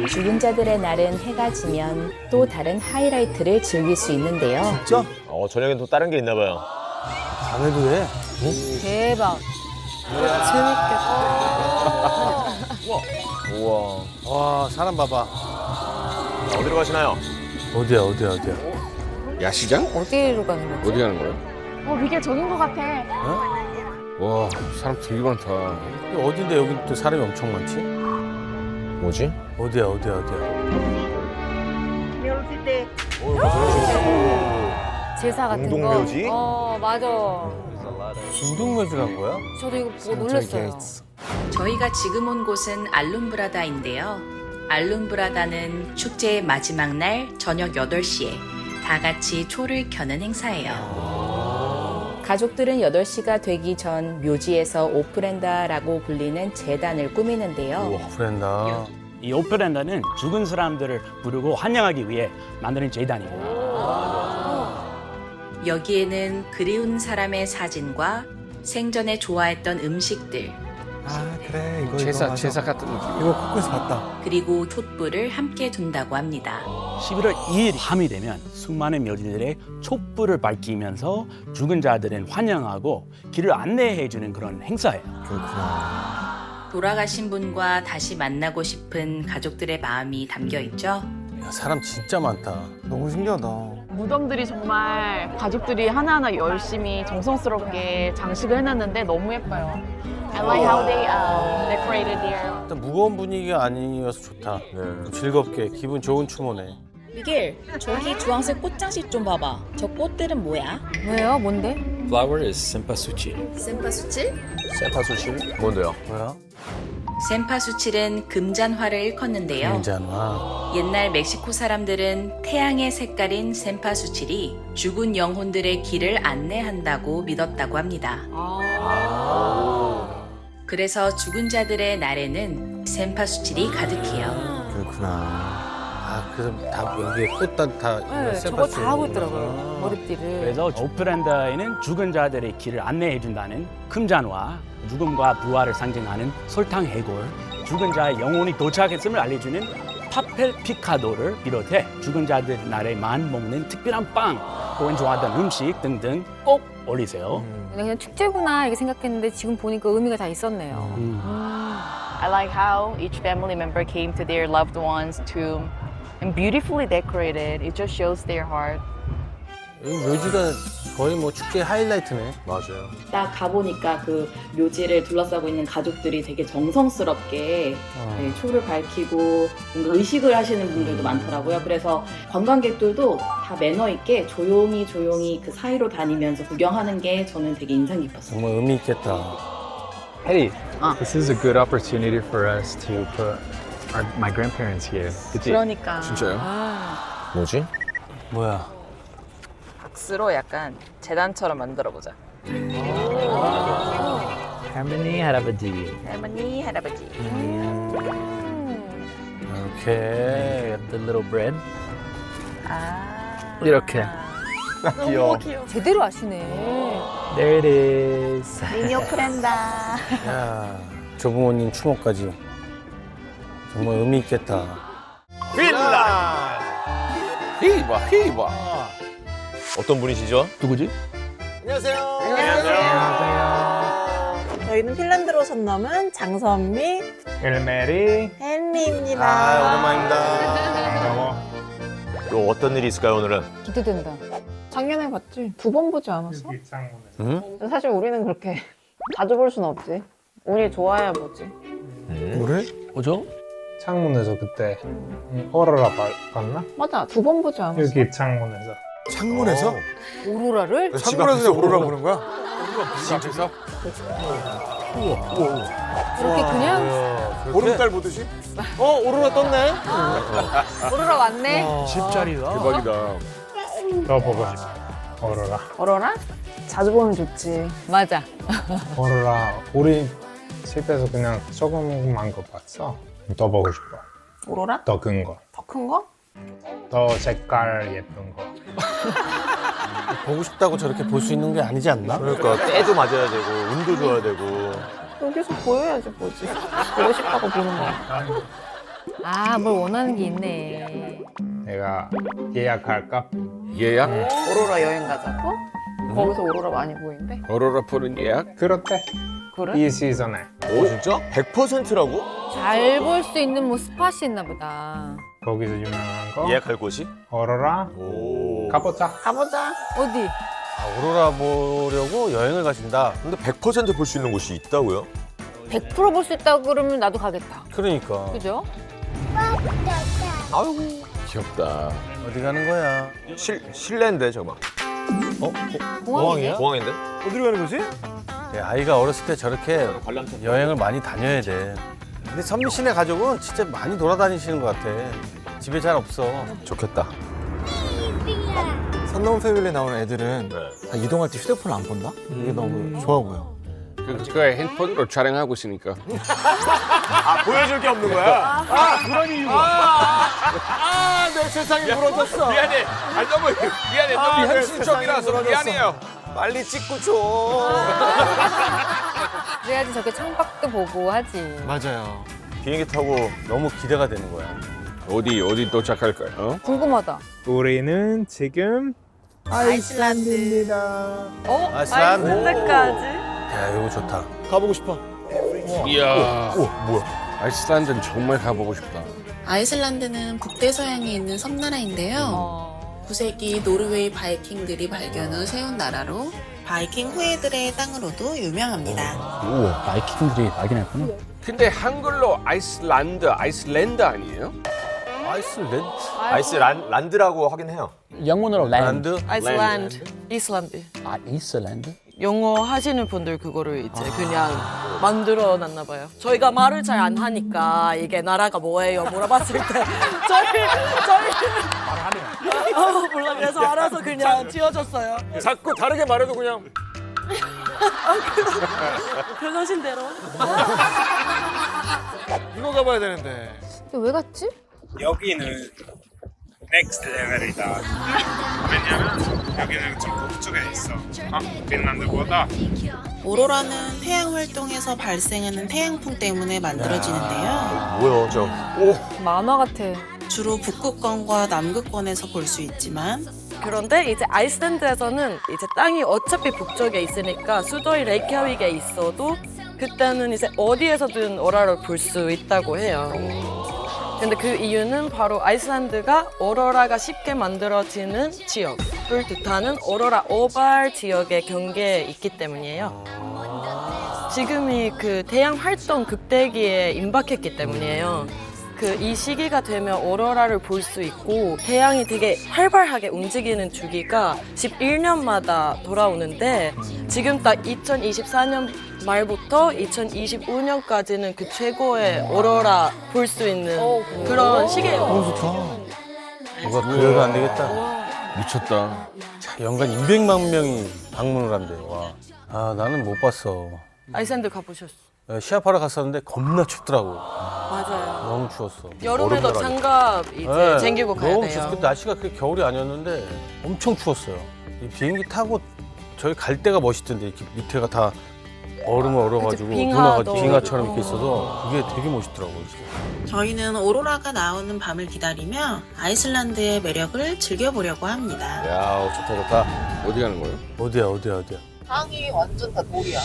죽은 자들의 날은 해가 지면 또 다른 하이라이트를 즐길 수 있는데요. 진짜? 저녁엔 또 다른 게 있나 봐요. 밤에도 해? 대박. 우와. 와, 사람 봐봐. 어디로 가시나요? 어디야? 야시장? 어디로 가는 거지? 어디 가는 거예요? 이게 저긴 것 같아. 와, 사람 되게 많다. 이거 어딘데 여기 또 사람이 엄청 많지? 뭐지? 어디야? 제사 같은 거. 공동묘지? 맞아. 중동묘지란 거야? 저도 이거 보고 놀랐어요. 저희가 지금 온 곳은 알룸브라다인데요. 알룸브라다는 축제의 마지막 날 저녁 8시에 다 같이 초를 켜는 행사예요. 가족들은 8시가 되기 전 묘지에서 오프렌다라고 불리는 제단을 꾸미는데요. 오프렌다. 이 오프렌다는 죽은 사람들을 부르고 환영하기 위해 만드는 제단입니다. 여기에는 그리운 사람의 사진과 생전에 좋아했던 음식들, 아 그래 이거 제사 같은 느낌. 이거 코코에서 봤다. 그리고 촛불을 함께 둔다고 합니다. 11월 2일 밤이 되면 수많은 묘지들의 촛불을 밝히면서 죽은 자들은 환영하고 길을 안내해주는 그런 행사예요. 그렇구나. 돌아가신 분과 다시 만나고 싶은 가족들의 마음이 담겨 있죠. 야, 사람 진짜 많다. 너무 신기하다. 무덤들이 정말 가족들이 하나하나 열심히 정성스럽게 장식을 해놨는데 너무 예뻐요. I like how they decorated here. 일단 무거운 분위기가 아니어서 좋다. 좀 즐겁게 기분 좋은 추모네. 미겔, 저기 주황색 꽃장식 좀 봐봐. 저 꽃들은 뭐야? 뭐예요? 뭔데? Flower is cempasúchil. 셈파수칠? 센파수칠? 뭔데요? 뭐야? 셈파수칠은 금잔화를 일컫는데요. 금잔화. 옛날 멕시코 사람들은 태양의 색깔인 셈파수칠이 죽은 영혼들의 길을 안내한다고 믿었다고 합니다. 그래서 죽은 자들의 날에는 셈파수칠이 가득해요. 그렇구나. 아, 그래서 다 여기에 꽃단 다 네, 저거 다 하고 있더라고요. 머리띠를. 그래서 오프렌다에는 죽은 자들의 길을 안내해준다는 금잔화, 죽음과 부활을 상징하는 설탕 해골, 죽은 자의 영혼이 도착했음을 알려주는 파펠 피카도를 비롯해 죽은 자들 날에만 먹는 특별한 빵, 혹은 좋아하던 음식 등등 꼭 올리세요. 그냥 축제구나 이렇게 생각했는데 지금 보니까 의미가 다 있었네요. I like how each family member came to their loved one's tomb and beautifully decorated. It just shows their heart. 여기 묘지가 거의 뭐 축제 하이라이트네. 맞아요. 딱 가보니까 그 묘지를 둘러싸고 있는 가족들이 되게 정성스럽게 네, 초를 밝히고 뭔가 의식을 하시는 분들도 많더라고요. 그래서 관광객들도 다 매너 있게 조용히 그 사이로 다니면서 구경하는 게 저는 되게 인상 깊었어요. 정말 의미 있겠다. Hey, this is a good opportunity for us to put my grandparents here. 그치? 그러니까. 진짜요? 뭐지? 뭐야? 박스로 약간 재단처럼 만들어보자. 할머니, 할아버지. 할머니, 할아버지. 이렇게 The little bread. 아. 이렇게. 귀여워. 제대로 아시네. There it is. 미니 오프렌다. 야, 조부모님 추모까지 정말 의미 있겠다. 빌라. 히바. 어떤 분이시죠? 누구지? 안녕하세요. 저희는 핀란드로 오신 놈은 장선미, 엘메리. 헨리입니다. 아, 오랜만입니다. 또 어떤 일이 있을까요, 오늘은? 기대된다. 작년에 봤지? 2번 보지 않았어? 응? 사실 우리는 그렇게 자주 볼 수는 없지. 운이 좋아야 보지. 그래? 뭐죠? 창문에서 그때 오로라 봤나? 맞아, 2번 보지 않았어. 여기 창문에서. 창문에서? 오로라를? 창문에서 오로라 보는 거야? 집에서? 그렇게 그냥? 보름달 보듯이? 오로라 떴네? 오로라 왔네? 집자리다. 대박이다. 더 보고 싶어. 오로라. 오로라? 자주 보면 좋지. 맞아. 오로라. 우리 집에서 그냥 조금만 거 봤어. 더 보고 싶어. 오로라? 더 큰 거. 더 큰 거? 더 색깔 예쁜 거. 보고 싶다고 저렇게 볼 수 있는 게 아니지 않나? 그러니까 때도 맞아야 되고 운도 줘야 되고. 여기서 보여야지 보지. 보고 싶다고 보는 거야. 아, 뭘 원하는 게 있네. 내가 예약할까? 예약? 오로라 여행 가자고? 거기서 오로라 많이 보이는데? 오로라 보는 예약? 그렇대. 그래? 이 시즌에. 오 진짜? 100%라고? 잘 볼 수 있는 뭐 스팟이 있나 보다. 거기서 유명한 거. 예약할 곳이? 오로라. 오. 가보자. 가보자. 어디? 아, 오로라 보려고 여행을 가신다. 근데 100% 볼 수 있는 곳이 있다고요? 100% 볼 수 있다고 그러면 나도 가겠다. 그러니까. 그죠? 아이고 귀엽다. 어디 가는 거야? 실내인데 저거. 공항이야? 공항인데? 어디로 가는 거지? 아이가 어렸을 때 저렇게 여행을 많이 다녀야 돼. 근데 선미 씨네 가족은 진짜 많이 돌아다니시는 것 같아. 집에 잘 없어. 좋겠다. 언노운 패밀리 나오는 애들은 다 이동할 때 휴대폰을 안 본다? 이게 너무 좋아 보여. 그거 핸드폰으로 촬영하고 있으니까. 아, 보여줄 게 없는 거야? 그런 이유가. 내 세상이 무너졌어. 미안해. 아, 너무 미안해. 너무 현실적이라서 미안해요. 빨리 찍고 줘. 그래야지 저렇게 창밖도 보고 하지. 맞아요. 비행기 타고 너무 기대가 되는 거야. 어디 도착할까요? 어? 궁금하다. 우리는 지금 아이슬란드입니다. 아이슬란드? 아이슬란드까지? 야, 이거 좋다. 가보고 싶어. 이야. 뭐야? 아이슬란드는 정말 가보고 싶다. 아이슬란드는 북대서양에 있는 섬나라인데요. 9세기 노르웨이 바이킹들이 발견 후 세운 나라로 바이킹 후예들의 땅으로도 유명합니다. 오, 바이킹들이 발견했구나. 근데 한글로 아이슬란드 아니에요? 아이슬란드라고 하긴 해요. 영문으로 랜드. 아이슬란드, 이슬란드. 아, 이슬란드? 영어 하시는 분들 그거를 이제 그냥 만들어 놨나 봐요. 저희가 말을 잘 안 하니까 이게 나라가 뭐예요 물어봤을 때 저희 몰라 그래서 알아서 그냥 지어줬어요. 자꾸 다르게 말해도 그냥. 그러신 대로. 이거 가봐야 되는데. 왜 갔지? 여기는 넥스트 레벨이다. 왜냐면 여기는 좀 북쪽에 있어. 핀란드보다. 오로라는 태양 활동에서 발생하는 태양풍 때문에 만들어지는데요. 뭐야, 저. 만화 같아. 주로 북극권과 남극권에서 볼 수 있지만 그런데 이제 아이슬란드에서는 이제 땅이 어차피 북쪽에 있으니까 수도인 레이캬빅에 있어도 그때는 이제 어디에서든 오로라를 볼 수 있다고 해요. 근데 그 이유는 바로 아이슬란드가 오로라가 쉽게 만들어지는 지역을 뜻하는 오로라 오발 지역의 경계에 있기 때문이에요. 지금이 그 태양 활동 극대기에 임박했기 때문이에요. 그 이 시기가 되면 오로라를 볼 수 있고 태양이 되게 활발하게 움직이는 주기가 11년마다 돌아오는데 지금 딱 2024년 말부터 2025년까지는 그 최고의 오로라 볼 수 있는 그런 시기예요. 좋다. 뭐가 그래도 안 되겠다. 미쳤다. 자, 연간 200만 명이 방문을 한대. 와. 아, 나는 못 봤어. 아이슬란드 가보셨어? 시합하러 갔었는데 겁나 춥더라고. 맞아요. 너무 추웠어. 여름에도 장갑 이제 챙기고 가야 너무 돼요. 추웠어. 날씨가 그렇게 겨울이 아니었는데 엄청 추웠어요. 이 비행기 타고 저희 갈 때가 멋있던데 이렇게 밑에가 다 얼음을 얼어가지고 누나가 빙하처럼 이렇게 있어서 그게 되게 멋있더라고요. 저희는 오로라가 나오는 밤을 기다리며 아이슬란드의 매력을 즐겨보려고 합니다. 야, 좋다. 어디 가는 거예요? 어디야? 땅이 완전 다 돌이야.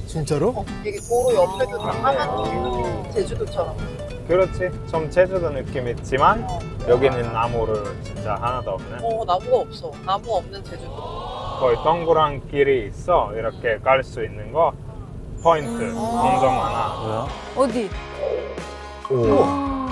진짜로? 이게 도로 옆에도 다 하만 제주도처럼. 그렇지. 좀 제주도 느낌 있지만 여기는 나무를 진짜 하나도 없네. 나무가 없어. 나무 없는 제주도. 거의 동그란 길이 있어. 이렇게 갈 수 있는 거. 포인트 엄청 많아. 뭐야? 어디? 너무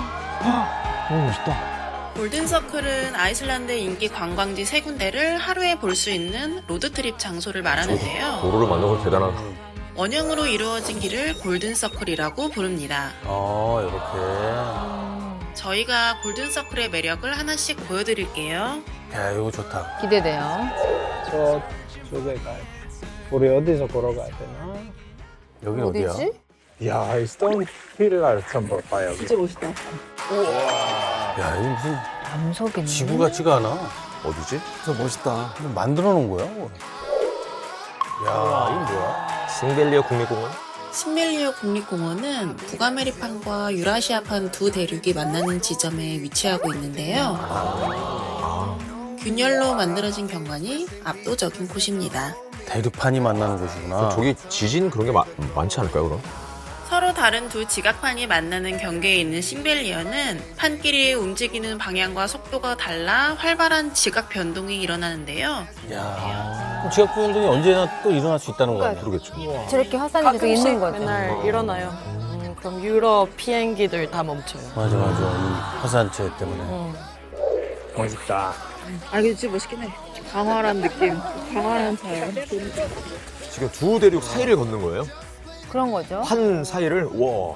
멋있다. 골든서클은 아이슬란드의 인기 관광지 3군데를 하루에 볼 수 있는 로드트립 장소를 말하는데요. 도로를 만든 건 대단하다. 원형으로 이루어진 길을 골든서클이라고 부릅니다. 이렇게. 저희가 골든서클의 매력을 하나씩 보여드릴게요. 야, 이거 좋다. 기대돼요. 저쪽에 가야 돼. 우리 어디서 걸어가야 되나? 여긴 어디야? 야, 이 스톤 힐을 좀 볼까 여기. 진짜 멋있다. 야, 이거 무슨 암석이네. 지구 같지가 않아. 어디지? 진짜 멋있다. 이거 만들어 놓은 거야? 야, 이거 뭐야? 싱벨리어 국립공원? 신멜리오 국립공원은 북아메리판과 유라시아판 두 대륙이 만나는 지점에 위치하고 있는데요. 균열로 만들어진 경관이 압도적인 곳입니다. 대륙판이 만나는 곳이구나. 저기 지진 그런 게 많지 않을까요, 그럼? 서로 다른 두 지각판이 만나는 경계에 있는 신벨리어는 판끼리 움직이는 방향과 속도가 달라 활발한 지각 변동이 일어나는데요. 야, 지각 변동이 언제나 또 일어날 수 있다는 거 아니야? 그러겠죠. 저렇게 화산이 계속 있는 거죠. 맨날 일어나요. 그럼 유럽 비행기들 다 멈춰요. 맞아. 이 화산체 때문에. 멋있다. 이게 진짜 멋있긴 해. 강활한 느낌. 강활한 자연. 지금 두 대륙 사이를 걷는 거예요? 그런 거죠. 한 사이를? 와.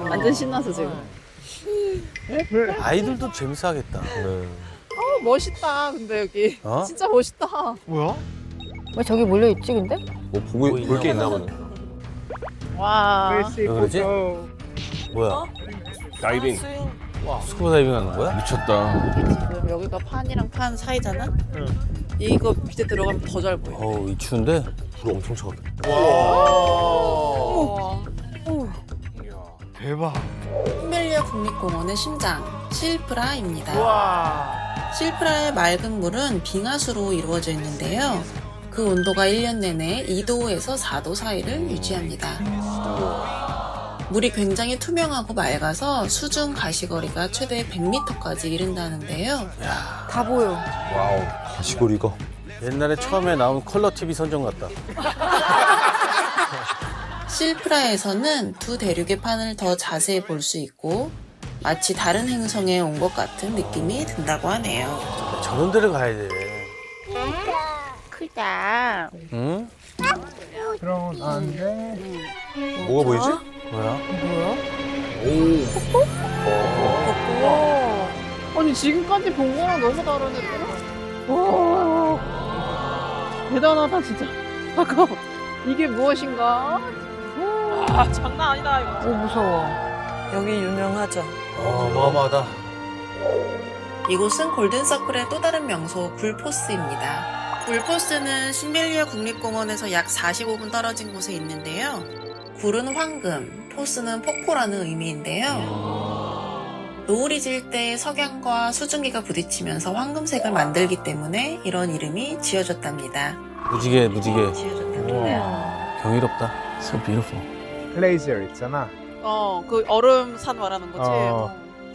완전 신나서 지금. 아이들도 재밌어 하겠다. 멋있다. 근데 여기 어? 진짜 멋있다. 뭐야? 왜 저기 몰려 있지 근데? 뭐 볼 게 있나 보네. 와. 왜 그러지? 뭐야? 다이빙. 스쿠버 다이빙 하는 거야? 미쳤다. 지금 여기가 판이랑 판 사이잖아. 이거 밑에 들어가면 더 잘 보여. 어우, 이 추운데? 불 엄청 차거든. 대박. 신벨리아 국립공원의 심장, 실프라입니다. 실프라의 맑은 물은 빙하수로 이루어져 있는데요. 그 온도가 1년 내내 2도에서 4도 사이를 유지합니다. 물이 굉장히 투명하고 맑아서 수중 가시거리가 최대 100m까지 이른다는데요. 다 보여. 와우. 가시골 이거. 옛날에 처음에 나온 컬러 TV 선정 같다. 실프라에서는 두 대륙의 판을 더 자세히 볼 수 있고 마치 다른 행성에 온 것 같은 느낌이 든다고 하네요. 저런 데를 가야 돼. 크다. 응? 그럼 안 돼. 뭐가 보이지? 뭐야? 아니 지금까지 본 거랑 너무 다르네. 와. 대단하다 진짜. 잠깐. 이게 무엇인가? 와 장난 아니다 이거. 오 무서워. 여기 유명하죠. 어마어마하다. 이곳은 골든서클의 또 다른 명소 굴포스입니다. 굴포스는 신벨리아 국립공원에서 약 45분 떨어진 곳에 있는데요. 굴은 황금, 포스는 폭포라는 의미인데요. 노을이 질 때 석양과 수증기가 부딪히면서 황금색을 만들기 때문에 이런 이름이 지어졌답니다. 무지개. 우와, 경이롭다. So beautiful. 글레이저 있잖아. 그 얼음산 말하는 거지.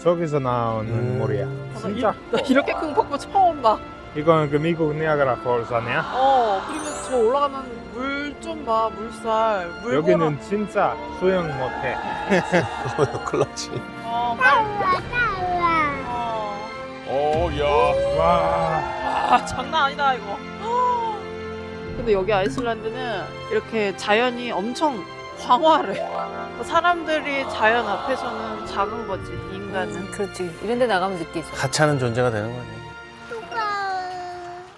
저기서 나오는 물이야. 진짜. 나 이렇게 큰 폭포 처음 봐. 이건 그 미국 니아가라 폴스 아니야? 그리고 저 올라가면 물 좀 봐, 물살. 물 여기는 진짜 수영 못해. 큰일 났지. 야. 와. 장난 아니다 이거. 근데 여기 아이슬란드는 이렇게 자연이 엄청 광활해. 사람들이 자연 앞에서는 작은 거지, 인간은. 그렇지. 이런 데 나가면 느끼지. 가차는 존재가 되는 거지.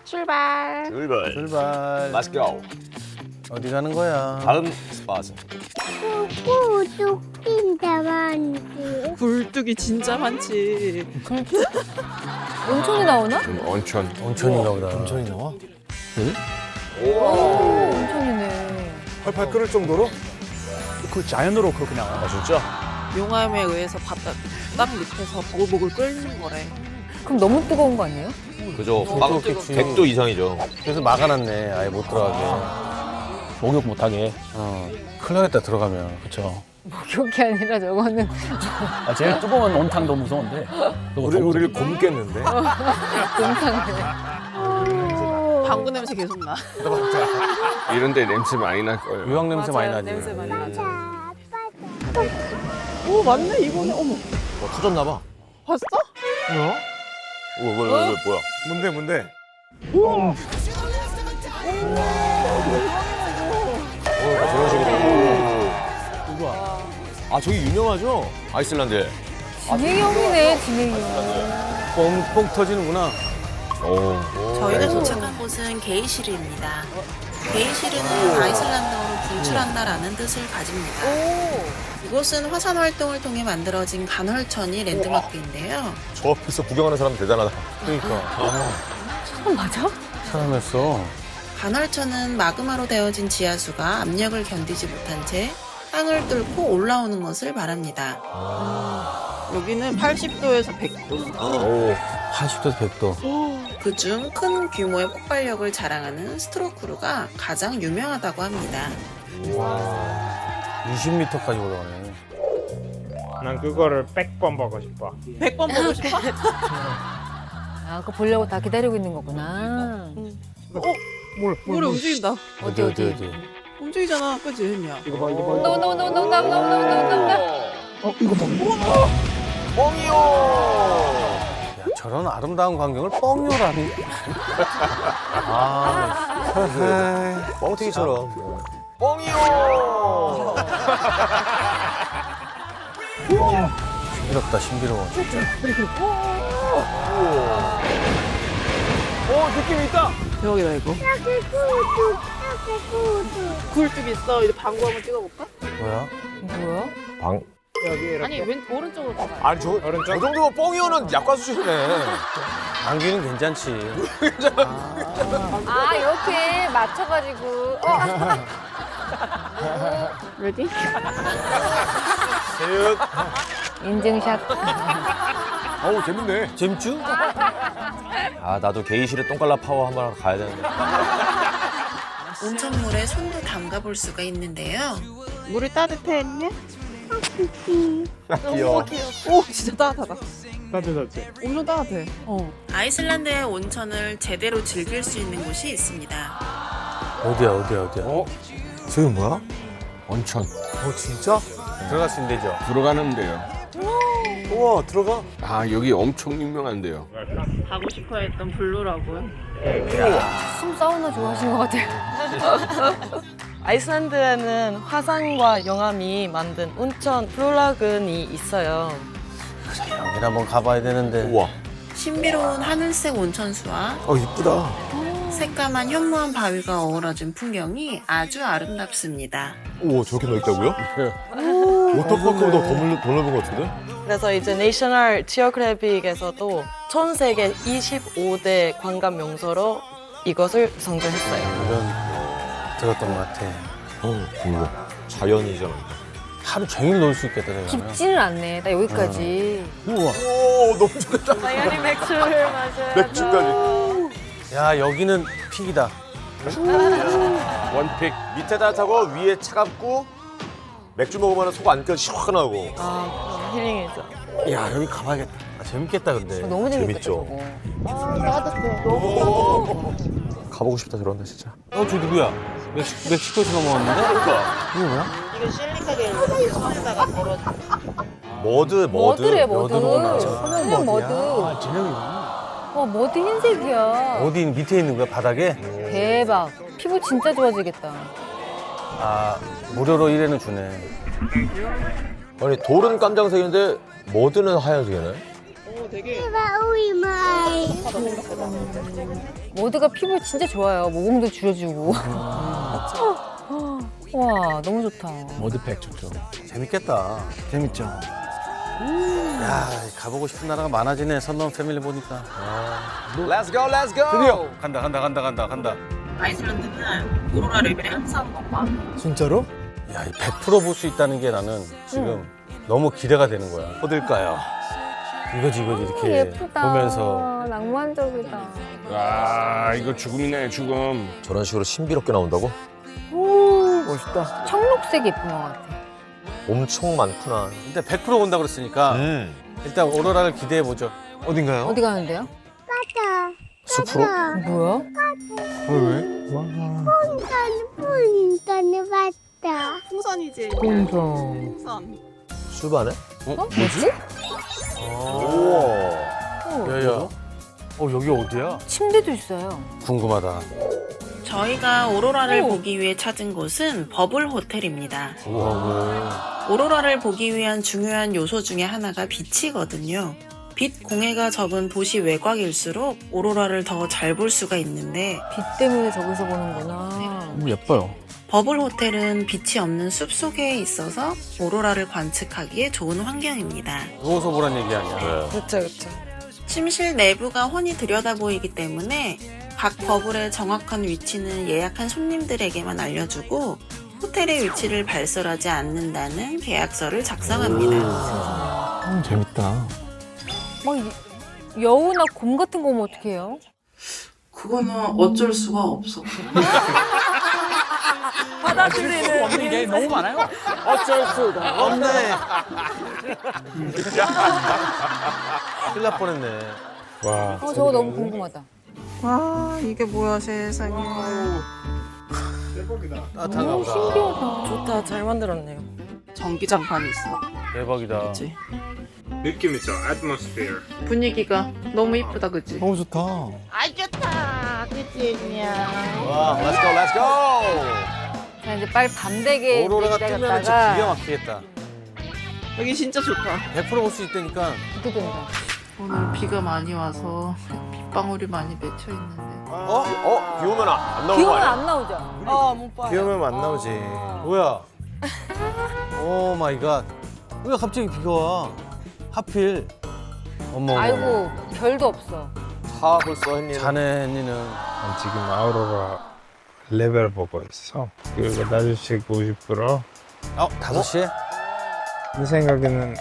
출발. 출발. Let's go. 어디 가는 거야? 다음 스팟은 뚝뚝인다 많지. 굴뚝이 진짜 많지. 온천이 나오나? 온천인가 보다. 온천이 나와? 오, 온천이네. 팔팔 끓을 정도로? 그 자연으로 그렇게 나와요. 아 진짜? 용암에 의해서 바다 땅 밑에서 보글보글 끓는 거래. 그럼 너무 뜨거운 거 아니에요? 그죠. 너무 뜨겁겠지. 100도 이상이죠. 그래서 막아놨네. 아예 못 들어가게. 목욕 못하게. 큰일 나겠다 들어가면. 그렇죠. 목욕이 아니라 저거는. 제일 뜨거운 온탕도 무서운데. 우리를 곰겠는데? 방구 냄새 계속 나. 이런데 냄새 많이 날 거예요. 유황 냄새 많이 나지. 냄새 많이 나죠. 오 맞네 이거네. 어머. 터졌나 봐. 봤어? 뭐야? 뭐야? 뭔데? 저런 식으로. 우와. 아 저기 유명하죠? 아이슬란드. 진해경이네, 진해경. 뻥뻥 터지는구나. 저희가 도착한 곳은 게이시르입니다. 게이시르는 아이슬란드어로 분출한다라는 뜻을 가집니다. 이곳은 화산 활동을 통해 만들어진 간헐천이 랜드마크인데요. 저 앞에서 구경하는 사람 대단하다. 그러니까. 사람 맞아? 사람이었어. 간헐천은 마그마로 되어진 지하수가 압력을 견디지 못한 채 땅을 뚫고 올라오는 것을 말합니다. 여기는 80도에서 100도. 80도에서 100도. 그중 큰 규모의 폭발력을 자랑하는 스트로크루가 가장 유명하다고 합니다. 20m까지 올라가네. 난 그거를 100번 보고 싶어. 100번 보고 싶어? 아, 그거 보려고 다 기다리고 있는 거구나. 물이 움직인다. 어디? 움직이잖아, 그치, 혜미야? 이거 봐. 온다. 이거 봐. 뻥이요. 야, 저런 아름다운 광경을 뻥요라니. 뻥튀기처럼. 뻥이요. 신비롭다, 신비로워, 진짜. 오, 느낌이 있다. 대박이다 이거. 여기 구두. 굴뚝 있어. 이제 방구 한번 찍어볼까? 뭐야? 뭐야? 방. 아니 오른쪽으로 가봐. 아니 저 정도면 뻥이오는 약과 수준이네. 방귀는 괜찮지. 아 이렇게 맞춰가지고. 레디? 세육. 인증샷. 어우 재밌네. 재밌죠? 아 나도 게이실에 똥깔라 파워 한번 가야 되는데. 온천물에 손도 담가볼 수가 있는데요. 물이 따뜻했냐? 귀여워. 오 진짜 따뜻하다. 따뜻하지? 엄청 따뜻해. 아이슬란드의 온천을 제대로 즐길 수 있는 곳이 있습니다. 어디야? 저기 뭐야? 온천. 진짜? 들어갈 수 있는 데죠? 들어가는 데요. 우와 들어가. 아 여기 엄청 유명한데요. 가고 싶어 했던 블루라고요. 참 사우나 좋아하시는 것 같아요. 아이슬란드에는 화산과 영암이 만든 온천 플로라근이 있어요. 여기 한번 가봐야 되는데. 우와. 신비로운 하늘색 온천수와 이쁘다. 새까만 현무암 바위가 어우러진 풍경이 아주 아름답습니다. 우와 저렇게 넓다고요? 워터파크보다 더 넓은 것 같은데? 그래서 이제 내셔널 지오그래픽에서도 전 세계 25대 관광 명소로 이것을 선정했어요. 이런 들었던 것 같아. 궁금. 자연이잖아. 하루 종일 놀 수 있겠다 내가. 깊지는 않네. 나 여기까지. 우와. 오 너무 좋겠다. 당연히 맥주를 마셔야 맥주까지. 야 여기는 픽이다. 원픽. 밑에 따뜻하고 위에 차갑고 맥주 먹으면 속 안까지 시원하고. 아, 힐링이죠. 야 여기 가봐야겠다. 재밌겠다 근데. 너무 재밌겠다. 재밌죠. 저거. 따뜻해. 너무 가보고 싶다 저런데 진짜. 저 누구야? 멕시코에서 넘어왔는데? 이거 뭐야? 이거 실리카게 이렇게 손에다가 걸어줘. 머드래 머드. 머드구나. 그냥 머드. 머드 흰색이야. 어디 밑에 있는 거야 바닥에? 대박. 피부 진짜 좋아지겠다. 아 무료로 1회는 주네. 아니 돌은 깜장색인데 머드는 하얀색이네. 오 되게. 머드가 피부 진짜 좋아요. 모공도 줄여주고. 와 너무 좋다. 모드팩 좋죠. 재밌겠다. 재밌죠. 야 가보고 싶은 나라가 많아지네. 선넘 패밀리 보니까. Let's go, let's go. 드디어 간다. 아이슬란드는 오로라 레벨이 항상 높아. 진짜로? 야, 100% 볼 수 있다는 게 나는 지금 너무 기대가 되는 거야. 어딜까요? 이거지 이렇게 예쁘다. 보면서. 낭만적이다. 와 이거 죽음이네 죽음. 저런 식으로 신비롭게 나온다고? 멋있다. 청록색 예쁜 것 같아. 엄청 많구나. 근데 100% 온다 그랬으니까 일단 오로라를 기대해 보죠. 어딘가요? 어디 가는데요? 숲으로? 뭐야? 왜? 풍선을 봤다. 풍선이지. 풍선. 풍선. 숲 안에? 뭐지? 우와. 야야. 여기 어디야? 침대도 있어요. 궁금하다. 저희가 오로라를 보기 위해 찾은 곳은 버블 호텔입니다. 우와. 오로라를 보기 위한 중요한 요소 중에 하나가 빛이거든요. 빛 공해가 적은 도시 외곽일수록 오로라를 더 잘 볼 수가 있는데 빛 때문에 저기서 보는구나. 너무 예뻐요. 버블 호텔은 빛이 없는 숲속에 있어서 오로라를 관측하기에 좋은 환경입니다. 누워서 보란 얘기 아니야. 그렇죠. 침실 내부가 훤히 들여다 보이기 때문에 각 버블의 정확한 위치는 예약한 손님들에게만 알려주고 호텔의 위치를 발설하지 않는다는 계약서를 작성합니다. 재밌다. 막 여우나 곰 같은 거 오면 어떡해요? 그거는 어쩔 수가 없어. 받아들이는 없는 게 너무 많아요. 어쩔 수가 없네. 큰일 날 뻔했네. 와. 저거 너무 궁금하다. 와 이게 뭐야 세상에. 따뜻한가 보다. 신기하다. 좋다. 잘 만들었네요. 전기장판이 있어. 대박이다. 그치? 느낌 있죠? atmosphere. 분위기가 너무 이쁘다 그치? 너무 좋다. 아 좋다 그치 그냥. 와, let's go, let's go. 자 이제 빨리 밤 되게 오로라가 뜨면 진짜 기가 기다렸다가 막히겠다. 여기 진짜 좋다. 100% 볼 수 있다니까. 기대된다. 오늘 비가 많이 와서 빗방울이 많이 맺혀 있는데. 비 오면 안 나오는 비 거 오면 아니야? 안 나오죠? 못 봐요. 비 오면 안 나오지. 뭐야? 오 마이 갓. 왜 갑자기 비가 와? 하필. 어머. 아이고 별도 없어. 다 벌써 햇니는. 자네 햇니는. 난 지금 아우로라 레벨 보고 있어. 그리고 나주식 50%. 5시에? 내 생각에는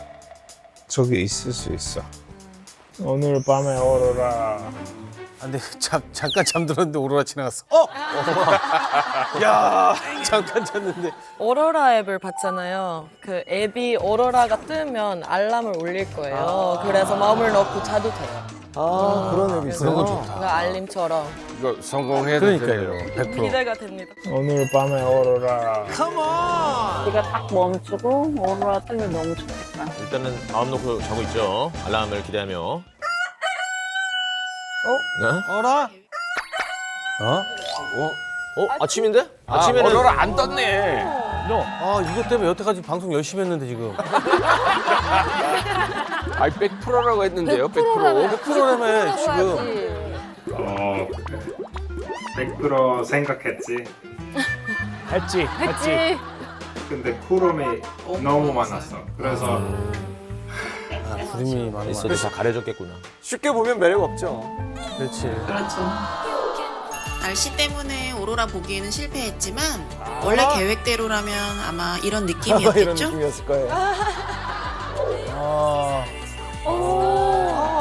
저기 있을 수 있어. 오늘 밤에 오로라. 아, 근데 잠깐 잠들었는데 오로라 지나갔어. 야, 잠깐 잤는데. 오로라 앱을 봤잖아요. 그 앱이 오로라가 뜨면 알람을 울릴 거예요. 그래서 마음을 넣고 자도 돼요. 그런 앱이 있어요. 그런 건 좋다. 그 알림처럼. 이거 성공해야 그러니까요. 되네요. 100%. 기대가 됩니다. 오늘 밤에 오로라. 비가 딱 멈추고 오로라 뜨면 너무 좋겠다. 일단은 마음 놓고 자고 있죠. 알람을 기대하며. 네? 어라? 아침인데? 아침에는 오로라 안 떴네. 이것 때문에 여태까지 방송 열심히 했는데 지금. 아이 100%라고 했는데요. 100%. 100%라며 지금. 100% 생각했지. 했지. 근데 구름이 너무 많았어. 그래서 구름이 많아. 있어도 다 가려졌겠구나. 쉽게 보면 매력 없죠. 그렇지. 그렇죠. 날씨 때문에 오로라 보기에는 실패했지만 원래 계획대로라면 아마 이런 이런 느낌이었겠죠? 느낌이었을 거예요.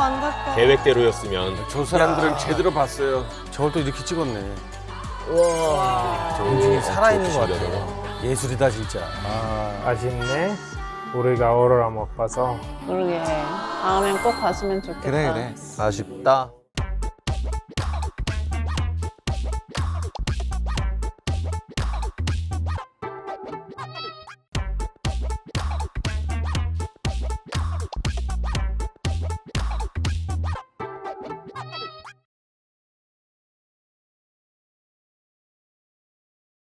안타까워. 계획대로였으면. 저 사람들은 제대로 봤어요. 저걸 또 이렇게 찍었네. 와. 움직이 살아있는 것 같아. 예술이다 진짜. 아쉽네. 우리가 오로라 못 봐서. 그러게. 다음엔 꼭 갔으면 좋겠다. 아쉽다.